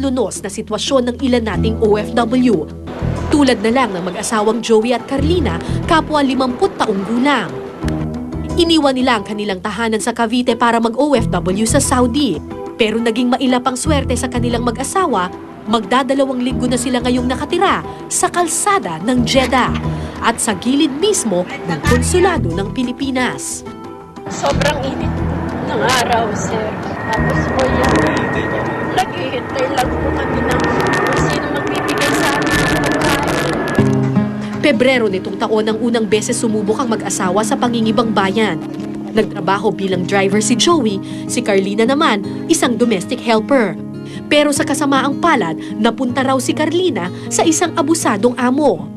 lunos na sitwasyon ng ilan nating OFW. Tulad na lang ng mag-asawang Joey at Carlina, kapwa 50 taong gulang. Iniwan nila ang kanilang tahanan sa Cavite para mag-OFW sa Saudi. Pero naging mailap ang swerte sa kanilang mag-asawa, magdadalawang linggo na sila ngayong nakatira sa kalsada ng Jeddah at sa gilid mismo ng konsulado ng Pilipinas. Sobrang init ng araw, sir. Tapos po yan, naghihintay lang po kami ng kung sino magbibigay sa amin ng pagkain. Pebrero nitong taon ang unang beses sumubok ang mag-asawa sa pangingibang bayan. Nagtrabaho bilang driver si Joey, si Carlina naman isang domestic helper. Pero sa kasamaang palad, napunta raw si Carlina sa isang abusadong amo.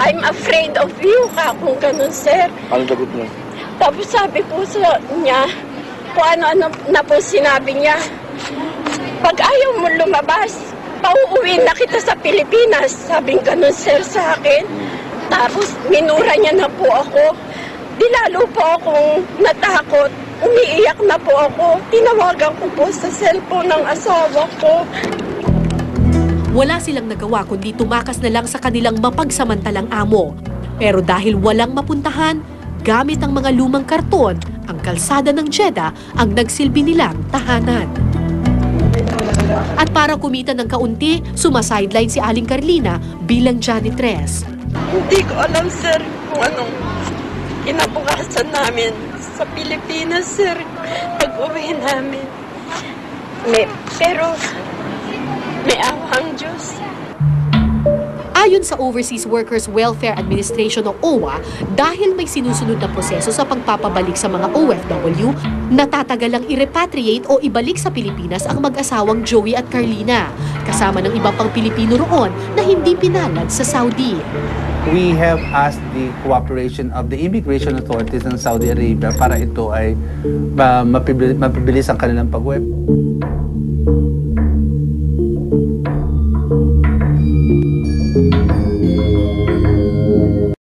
I'm afraid of you, kung ganun, sir. Anong sagot mo? Tapos sabi ko sa niya, kung ano-ano na po sinabi niya. Pag ayaw mo lumabas, pauuwiin na kita sa Pilipinas. Sabing ganun, sir, sa akin. Tapos minura niya na po ako. Di lalo po akong natakot. Umiiyak na po ako. Tinawagan ko po sa cellphone ng asawa ko. Wala silang nagawa kundi tumakas na lang sa kanilang mapagsamantalang amo. Pero dahil walang mapuntahan, gamit ang mga lumang karton, ang kalsada ng Jeddah ang nagsilbi nilang tahanan. At para kumita ng kaunti, sumasideline si Aling Carlina bilang janitress. Hindi ko alam, sir, kung anong kinabukasan namin sa Pilipinas, sir, pag-uwi namin. Pero may awang Diyos. Ayon sa Overseas Workers Welfare Administration o OWA, dahil may sinusunod na proseso sa pagpapabalik sa mga OFW, natatagalang i-repatriate o ibalik sa Pilipinas ang mag-asawang Joey at Carlina, kasama ng iba pang Pilipino roon na hindi pinalad sa Saudi. We have asked the cooperation of the immigration authorities ng Saudi Arabia para ito ay mapibilis ang kanilang pag-uwi.